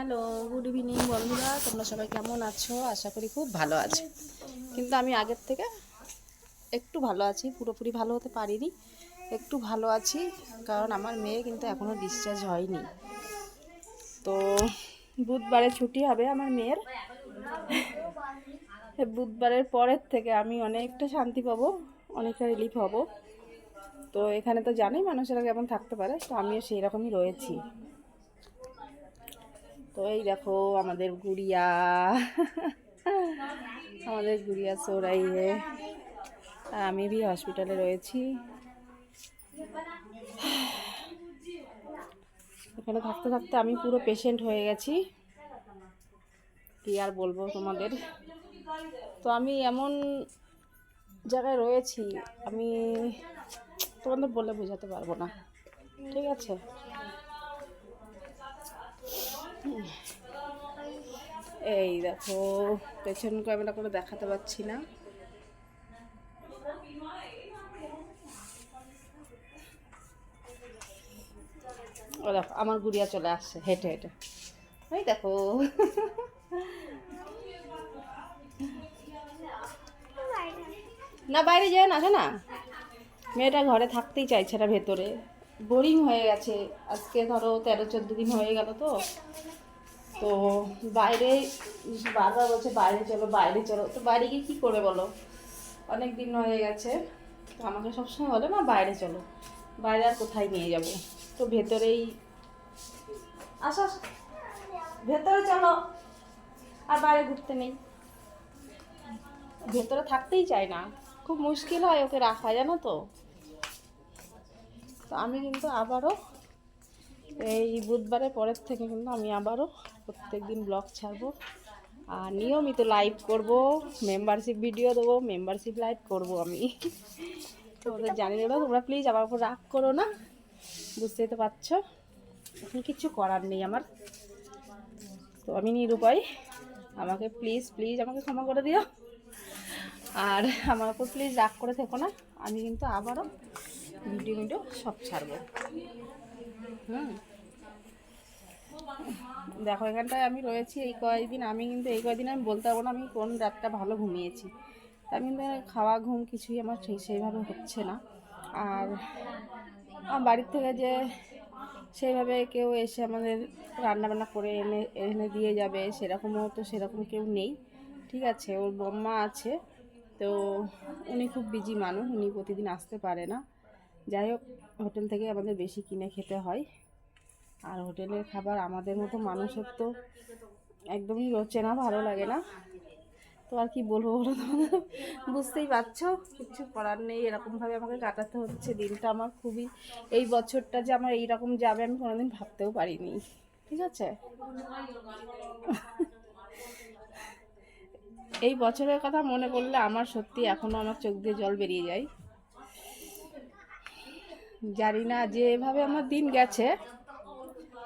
Hello, good evening বন্ধুরা, তোমরা সবাই কেমন আছো? আশা করি খুব ভালো আছো। কিন্তু আমি আগের থেকে একটু ভালো আছি, পুরোপুরি ভালো হতে পারিনি, একটু ভালো আছি। কারণ আমার মেয়ে কিন্তু এখনও ডিসচার্জ হয়নি। তো বুধবারে ছুটি হবে আমার মেয়ের। বুধবারের পরের থেকে আমি অনেকটা শান্তি পাবো, অনেকটা রিলিফ হব। তো এখানে তো জানোই মানুষেরা কেমন থাকতে পারে, তো আমিও সেই রকমই রয়েছি। তো এই দেখো আমাদের গুড়িয়া, আমাদের গুড়িয়া সোরাইয়ে, আর আমি भी হসপিটালে রয়েছি। এখানে থাকতে থাকতে আমি পুরো পেশেন্ট হয়ে গেছি, কি আর বলবো তোমাদের। তো আমি এমন জায়গায় রয়েছি, আমি তোমাদের বলে বোঝাতে পারবো না, ঠিক আছে? এই দেখো পেছন ক্যামেরা করে দেখাতে পারছি না। ও দেখো আমার গুড়িয়া চলে আসছে হেঁটে হেঁটে, ওই দেখো। না বাইরে যেও না, না মেয়েটা ঘরে থাকতেই চাইছে না, ভেতরে বোরিং হয়ে গেছে। আজকে ধরো 13-14 দিন হয়ে গেল, তো তো বাইরে বারবার বলছে বাইরে চলো বাইরে চলো, তো বাইরে গিয়ে কী করবে বলো? অনেক দিন হয়ে গেছে, তো আমাকে সবসময় বলে মা বাইরে চলো, বাইরে আর কোথায় নিয়ে যাব? তো ভেতরেই আসো, ভেতরে চলো, আর বাইরে ঘুরতে নেই, ভেতরে থাকতেই চায় না। খুব মুশকিল হয় ওকে রাখা, জানো তো। তো আমি কিন্তু আবারও এই বুধবারের পরের থেকে কিন্তু আমি আবারও প্রত্যেক দিন ব্লগ ছাড়বো, আর নিয়মিত লাইভ করব, মেম্বারশিপ ভিডিও দেবো, মেম্বারশিপ লাইভ করব আমি। তোমাদের জানিয়ে দেবো, তোমরা প্লিজ আমার উপর রাগ করো না, বুঝতেই তো পারছো এখন কিছু করার নেই আমার। তো আমি নিরুপায়, আমাকে প্লিজ প্লিজ আমাকে ক্ষমা করে দিও, আর আমার উপর প্লিজ রাগ করে থেকো না। আমি কিন্তু আবারও ভিডিও সব ছাড়বো। দেখো এখানটায় আমি রয়েছি এই কয়েকদিন, আমি কিন্তু এই কয়েকদিন আমি বলতে পারবো না আমি কোন রাতটা ভালো ঘুমিয়েছি। আমি কিন্তু খাওয়া ঘুম কিছুই আমার সেইভাবে হচ্ছে না। আর আমার বাড়ির থেকে যে সেইভাবে কেউ এসে আমাদের রান্নাবান্না করে এনে এনে দিয়ে যাবে, সেরকম কেউ নেই, ঠিক আছে? ওর বম্মা আছে, তো উনি খুব বিজি মানুষ, উনি প্রতিদিন আসতে পারে না। যাই হোক, হোটেল থেকে আমাদের বেশি কিনে খেতে হয়, আর হোটেলের খাবার আমাদের মতো মানুষের তো একদমই রোচে না, ভালো লাগে না। তো আর কি বলবো বলো, তোমাদের বুঝতেই পারছো, কিছু করার নেই, এরকমভাবে আমাকে কাটাতে হচ্ছে দিনটা। আমার খুবই, এই বছরটা যে আমার এইরকম যাবে আমি কোনোদিন ভাবতেও পারিনি, ঠিক আছে? এই বছরের কথা মনে করলে আমার সত্যি এখনও আমার চোখ দিয়ে জল বেরিয়ে যায়। জানি না যে এভাবে আমার দিন গেছে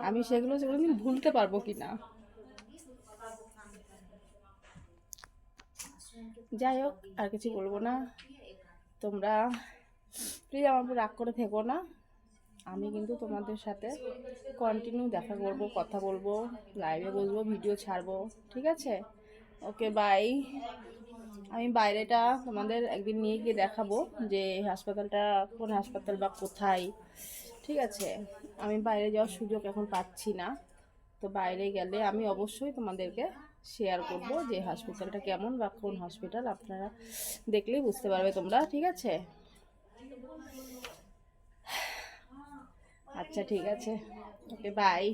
আমি সেগুলো দিন ভুলতে পারবো কি না। যাই হোক, আর কিছু বলবো না, তোমরা প্লিজ আমার উপর রাগ করে থেকো না। আমি কিন্তু তোমাদের সাথে কন্টিনিউ দেখা করবো, কথা বলবো, লাইভে বসবো, ভিডিও ছাড়বো, ঠিক আছে? Okay bye. আমি বাইরেটা তোমাদের একদিন নিয়ে গিয়ে দেখাবো যে হাসপাতালটা কোন হাসপাতাল বা কোথায়, ঠিক আছে? আমি বাইরে যাওয়ার সুযোগ এখন পাচ্ছি না, তো বাইরে গেলে আমি অবশ্যই তোমাদেরকে শেয়ার করব যে হসপিটালটা কেমন বা কোন হসপিটাল, আপনারা দেখলেই বুঝতে পারবে তোমরা, ঠিক আছে? আচ্ছা ঠিক আছে, ওকে বাই।